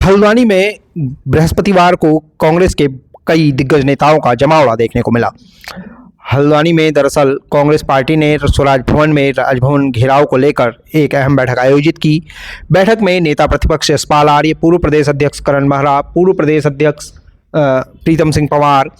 हल्द्वानी में बृहस्पतिवार को कांग्रेस के कई दिग्गज नेताओं का जमावड़ा देखने को मिला। हल्द्वानी में दरअसल कांग्रेस पार्टी ने स्वराज भवन में राजभवन घेराव को लेकर एक अहम बैठक आयोजित की। बैठक में नेता प्रतिपक्ष यशपाल आर्य, पूर्व प्रदेश अध्यक्ष करण महरा, पूर्व प्रदेश अध्यक्ष प्रीतम सिंह पंवार,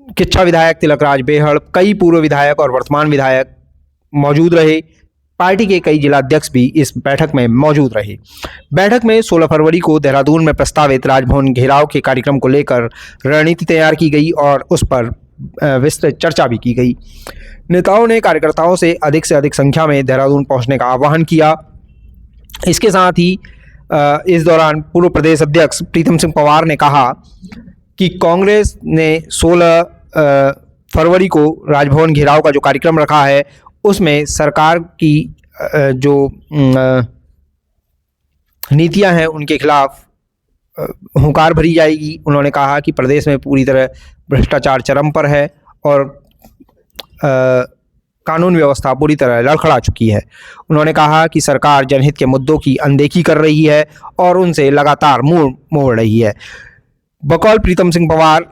किच्छा विधायक तिलकराज बेहड़, कई पूर्व विधायक और वर्तमान विधायक मौजूद रहे। पार्टी के कई जिलाध्यक्ष भी इस बैठक में मौजूद रहे। बैठक में 16 फरवरी को देहरादून में प्रस्तावित राजभवन घेराव के कार्यक्रम को लेकर रणनीति तैयार की गई और उस पर विस्तृत चर्चा भी की गई। नेताओं ने कार्यकर्ताओं से अधिक संख्या में देहरादून पहुंचने का आह्वान किया। इसके साथ ही इस दौरान पूर्व प्रदेश अध्यक्ष प्रीतम सिंह पंवार ने कहा कि कांग्रेस ने 16 फरवरी को राजभवन घेराव का जो कार्यक्रम रखा है उसमें सरकार की जो नीतियां हैं उनके खिलाफ हुंकार भरी जाएगी। उन्होंने कहा कि प्रदेश में पूरी तरह भ्रष्टाचार चरम पर है और कानून व्यवस्था पूरी तरह लड़खड़ा चुकी है। उन्होंने कहा कि सरकार जनहित के मुद्दों की अनदेखी कर रही है और उनसे लगातार मुंह मोड़ रही है। बकौल प्रीतम सिंह पंवार,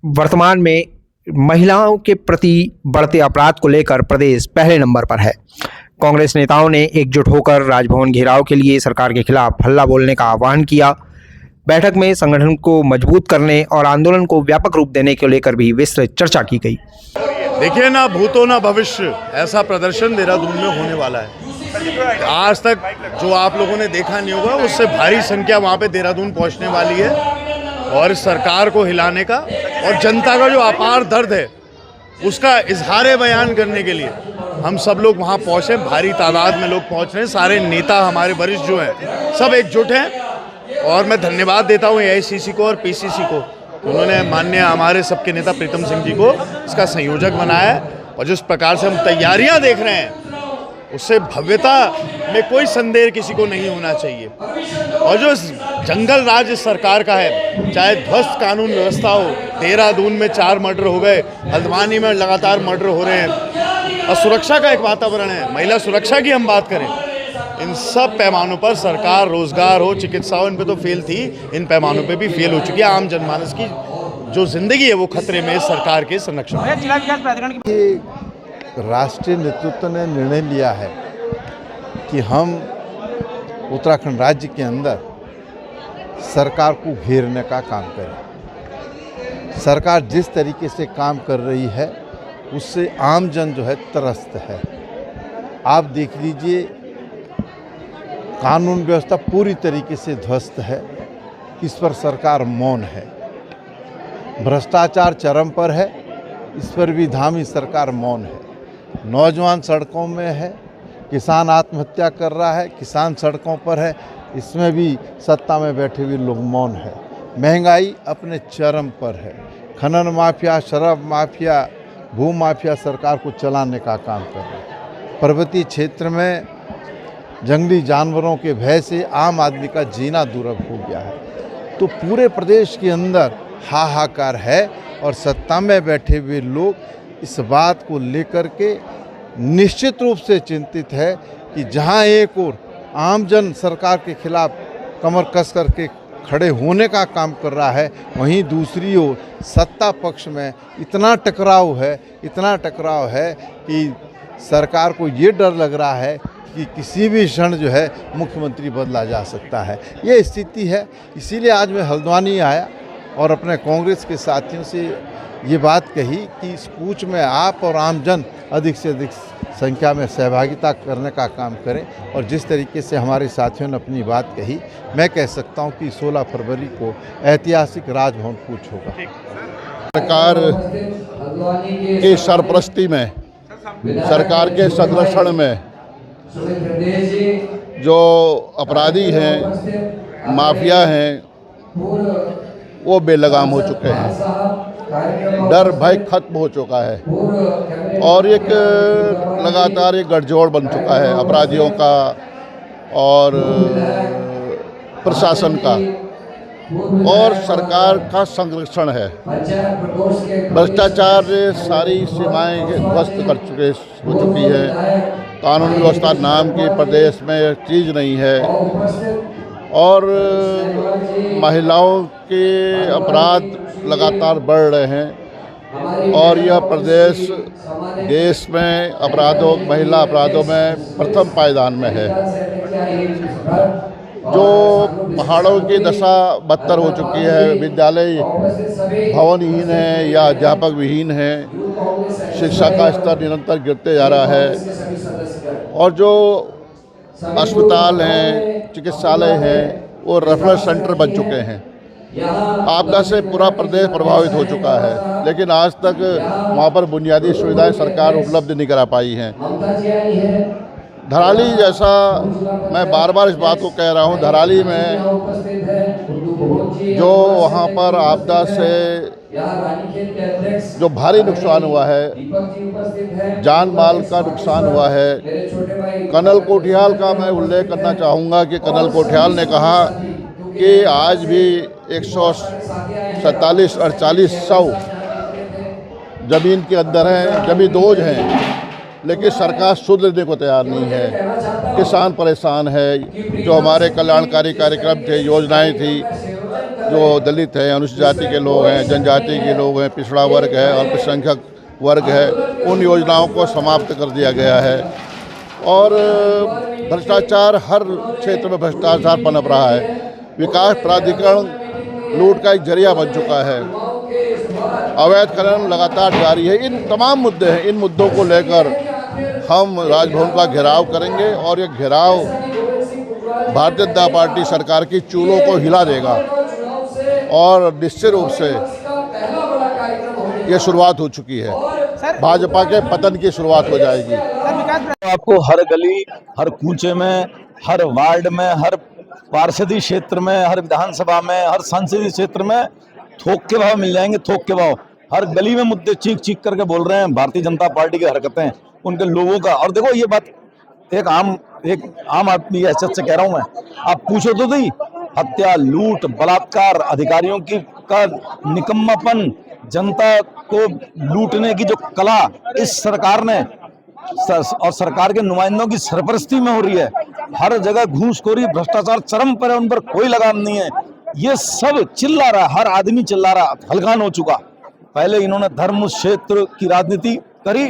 वर्तमान में महिलाओं के प्रति बढ़ते अपराध को लेकर प्रदेश पहले नंबर पर है। कांग्रेस नेताओं ने एकजुट होकर राजभवन घेराव के लिए सरकार के खिलाफ हल्ला बोलने का आह्वान किया। बैठक में संगठन को मजबूत करने और आंदोलन को व्यापक रूप देने को लेकर भी विस्तृत चर्चा की गई। देखिए, ना भूतो ना भविष्य, ऐसा प्रदर्शन देहरादून में होने वाला है। आज तक जो आप लोगों ने देखा नहीं होगा, उससे भारी संख्या वहाँ पे देहरादून पहुँचने वाली है और सरकार को हिलाने का और जनता का जो अपार दर्द है उसका इजहार बयान करने के लिए हम सब लोग वहाँ पहुँचे। भारी तादाद में लोग पहुँच रहे हैं। सारे नेता हमारे वरिष्ठ जो हैं सब एकजुट हैं और मैं धन्यवाद देता हूँ एआईसीसी को और पीसीसी को। उन्होंने माननीय हमारे सबके नेता प्रीतम सिंह जी को इसका संयोजक बनाया है और जिस प्रकार से हम तैयारियाँ देख रहे हैं उससे भव्यता में कोई संदेह किसी को नहीं होना चाहिए। और जो जंगल राज इस सरकार का है, चाहे ध्वस्त कानून व्यवस्था हो, देहरादून में 4 मर्डर हो गए, हल्द्वानी में लगातार मर्डर हो रहे हैं, असुरक्षा का एक वातावरण है, महिला सुरक्षा की हम बात करें, इन सब पैमानों पर सरकार, रोजगार हो, चिकित्सा हो, इन पे तो फेल थी, इन पैमानों पे भी फेल हो चुकी है। आम जनमानस की जो जिंदगी है वो खतरे में सरकार के संरक्षण में। राष्ट्रीय नेतृत्व ने निर्णय लिया है कि हम उत्तराखंड राज्य के अंदर सरकार को घेरने का काम करें। सरकार जिस तरीके से काम कर रही है उससे आम जन जो है त्रस्त है। आप देख लीजिए, कानून व्यवस्था पूरी तरीके से ध्वस्त है, इस पर सरकार मौन है। भ्रष्टाचार चरम पर है, इस पर भी धामी सरकार मौन है। नौजवान सड़कों में है, किसान आत्महत्या कर रहा है, किसान सड़कों पर है, इसमें भी सत्ता में बैठे हुए लोग मौन है। महंगाई अपने चरम पर है। खनन माफिया, शराब माफिया, भू माफिया सरकार को चलाने का काम कर रहे हैं। पर्वतीय क्षेत्र में जंगली जानवरों के भय से आम आदमी का जीना दुर्लभ हो गया है। तो पूरे प्रदेश के अंदर हाहाकार है और सत्ता में बैठे हुए लोग इस बात को लेकर के निश्चित रूप से चिंतित है कि जहां एक ओर आमजन सरकार के खिलाफ कमर कस करके खड़े होने का काम कर रहा है, वहीं दूसरी ओर सत्ता पक्ष में इतना टकराव है कि सरकार को ये डर लग रहा है कि किसी भी क्षण जो है मुख्यमंत्री बदला जा सकता है। ये स्थिति है। इसीलिए आज मैं हल्द्वानी आया और अपने कांग्रेस के साथियों से ये बात कही कि इस कूच में आप और आमजन अधिक से अधिक संख्या में सहभागिता करने का काम करें। और जिस तरीके से हमारे साथियों ने अपनी बात कही, मैं कह सकता हूं कि 16 फरवरी को ऐतिहासिक राजभवन कूच होगा। सरकार की सरपरस्ती में, सरकार के संरक्षण में जो अपराधी हैं, माफिया हैं, वो बेलगाम हो चुके हैं। डर भय खत्म हो चुका है और एक लगातार एक गठजोड़ बन चुका है अपराधियों का और प्रशासन का, और सरकार का संरक्षण है। भ्रष्टाचार सारी सीमाएं ध्वस्त हो चुकी है। कानून व्यवस्था नाम की प्रदेश में चीज़ नहीं है और महिलाओं के अपराध लगातार बढ़ रहे हैं और यह प्रदेश देश में महिला अपराधों में प्रथम पायदान में है। जो पहाड़ों की दशा बदतर हो चुकी है, विद्यालय भवनहीन है या अध्यापक विहीन है, शिक्षा का स्तर निरंतर गिरते जा रहा है और जो अस्पताल हैं, चिकित्सालय हैं, वो रेफरल सेंटर बन चुके हैं। आपदा से पूरा प्रदेश प्रभावित हो चुका है, लेकिन आज तक वहाँ पर बुनियादी सुविधाएं सरकार उपलब्ध नहीं करा पाई हैं। धराली जैसा, मैं बार बार इस बात को कह रहा हूँ, धराली में जो वहाँ पर आपदा से जो भारी नुकसान हुआ है, जान माल का नुकसान हुआ है। कर्नल कोठियाल का मैं उल्लेख करना चाहूँगा कि कर्नल कोठियाल ने कहा कि आज भी 147 और 40 ज़मीन के अंदर हैं, जमी दोज हैं, लेकिन सरकार सुध लेने को तैयार नहीं है। किसान परेशान है। जो हमारे कल्याणकारी कार्यक्रम थे, योजनाएं थी, जो दलित हैं, अनुसूचित जाति के लोग हैं, जनजाति के लोग हैं, पिछड़ा वर्ग है, अल्पसंख्यक वर्ग है, उन योजनाओं को समाप्त कर दिया गया है और भ्रष्टाचार, हर क्षेत्र में भ्रष्टाचार पनप रहा है। विकास प्राधिकरण लूट का एक जरिया बन चुका है। अवैध खनन लगातार जारी है। इन तमाम मुद्दे हैं। इन मुद्दों को लेकर हम राजभवन का घेराव करेंगे और ये घेराव भारतीय जनता पार्टी सरकार की चूलों को हिला देगा और निश्चित रूप से ये शुरुआत हो चुकी है। भाजपा के पतन की शुरुआत हो जाएगी। आपको हर गली, हर कूचे में, हर वार्ड में, हर पार्षदी क्षेत्र में, हर विधानसभा में, हर संसदीय क्षेत्र में थोक के भाव मिल जाएंगे। थोक के भाव हर गली में मुद्दे चीख चीख करके बोल रहे हैं। भारतीय जनता पार्टी की हरकतें, उनके लोगों का। और देखो, ये बात एक आम आदमी की हैसियत से कह रहा हूं मैं, आप पूछो तो सही, हत्या, लूट, बलात्कार, अधिकारियों की का निकम्मापन, जनता को लूटने की जो कला इस सरकार ने और सरकार के नुमाइंदों की सरपरस्ती में हो रही है। हर जगह घूसखोरी, भ्रष्टाचार चरम पर है, उन पर कोई लगाम नहीं है। ये सब चिल्ला रहा, हर आदमी चिल्ला रहा, हलकान हो चुका। पहले इन्होंने धर्म क्षेत्र की राजनीति करी,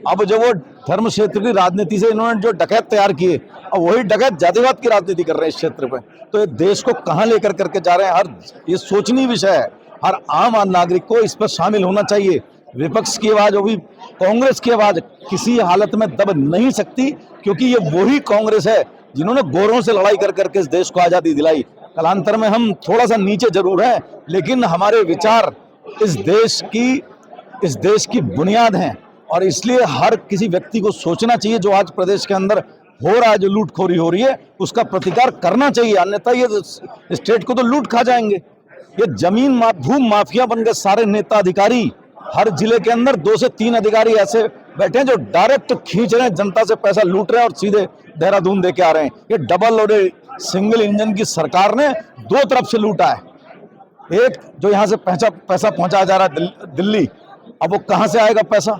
अब जो वो धर्म क्षेत्र की राजनीति से इन्होंने जो डकैत तैयार किए, अब वही डकैत जातिवाद की राजनीति कर रहे हैं इस क्षेत्र पे। तो ये देश को कहां लेकर करके जा रहे हैं, ये सोचनीय विषय है। हर आम नागरिक को इस पर शामिल होना चाहिए। विपक्ष की आवाज, वो भी कांग्रेस की आवाज, किसी हालत में दब नहीं सकती, क्योंकि ये वही कांग्रेस है जिन्होंने गोरों से लड़ाई कर करके इस देश को आजादी दिलाई। कालांतर में हम थोड़ा सा नीचे जरूर हैं, लेकिन हमारे विचार इस देश की बुनियाद हैं और इसलिए हर किसी व्यक्ति को सोचना चाहिए, जो आज प्रदेश के अंदर हो रहा है, जो लूटखोरी हो रही है, उसका प्रतिकार करना चाहिए। अन्यथा ये स्टेट को तो लूट खा जाएंगे। ये जमीन भूमि माफिया बन गए सारे नेता अधिकारी। हर जिले के अंदर 2 से 3 अधिकारी ऐसे बैठे हैं जो डायरेक्ट खींच रहे हैं, जनता से पैसा लूट रहे हैं और सीधे देहरादून दे के आ रहे हैं। ये डबल और सिंगल इंजन की सरकार ने 2 तरफ से लूटा है। एक जो यहाँ से पैसा पहुंचाया जा रहा है दिल्ली, अब वो कहां से आएगा पैसा?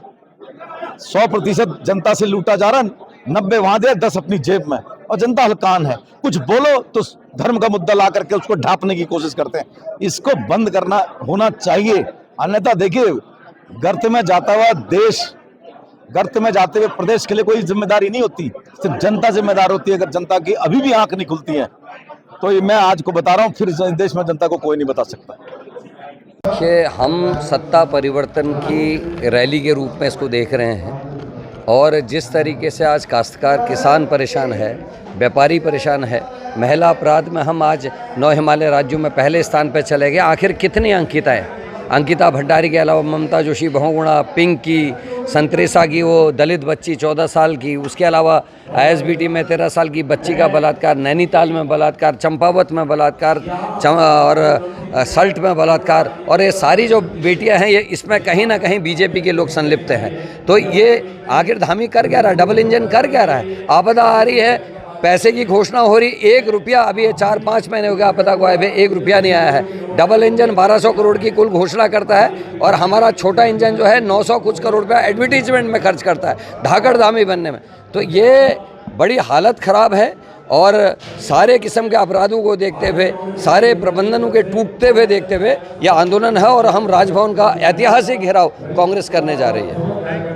100% जनता से लूटा जा रहा है, 90 वहां दे, 10 अपनी जेब में, और जनता हलकान है। कुछ बोलो तो धर्म का मुद्दा ला करके उसको ढांपने की कोशिश करते हैं। इसको बंद करना होना चाहिए। अन्यथा देखिए, गर्त में जाता हुआ देश, गर्त में जाते हुए प्रदेश के लिए कोई जिम्मेदारी नहीं होती, सिर्फ जनता जिम्मेदार होती है। अगर जनता की अभी भी आंख नहीं खुलती है तो ये मैं आज को बता रहा हूँ, फिर इस देश में जनता को कोई नहीं बता सकता। कि हम सत्ता परिवर्तन की रैली के रूप में इसको देख रहे हैं और जिस तरीके से आज काश्तकार किसान परेशान है, व्यापारी परेशान है, महिला अपराध में हम आज 9 हिमालय राज्यों में पहले स्थान पर चले गए। आखिर कितनी अंकिता भंडारी के अलावा ममता जोशी बहुगुणा, पिंकी, संतरेसा की वो दलित बच्ची 14 साल की, उसके अलावा ISBT में 13 साल की बच्ची का बलात्कार, नैनीताल में बलात्कार, चंपावत में बलात्कार और सल्ट में बलात्कार, और ये सारी जो बेटियां हैं, ये इसमें कहीं ना कहीं बीजेपी के लोग संलिप्त हैं। तो ये आखिर धामी कर क्या रहा है, डबल इंजन कर क्या रहा है? आपदा आ रही है, पैसे की घोषणा हो रही, 1 रुपया अभी ये 4-5 महीने हो गया आपदा को आए हुए, 1 रुपया नहीं आया है। डबल इंजन 1200 करोड़ की कुल घोषणा करता है और हमारा छोटा इंजन जो है 900 कुछ करोड़ रुपया एडवर्टीजमेंट में खर्च करता है, धाकड़ धामी बनने में। तो ये बड़ी हालत ख़राब है और सारे किस्म के अपराधों को देखते हुए, सारे प्रबंधनों के टूटते हुए देखते हुए यह आंदोलन है और हम राजभवन का ऐतिहासिक घेराव कांग्रेस करने जा रही है।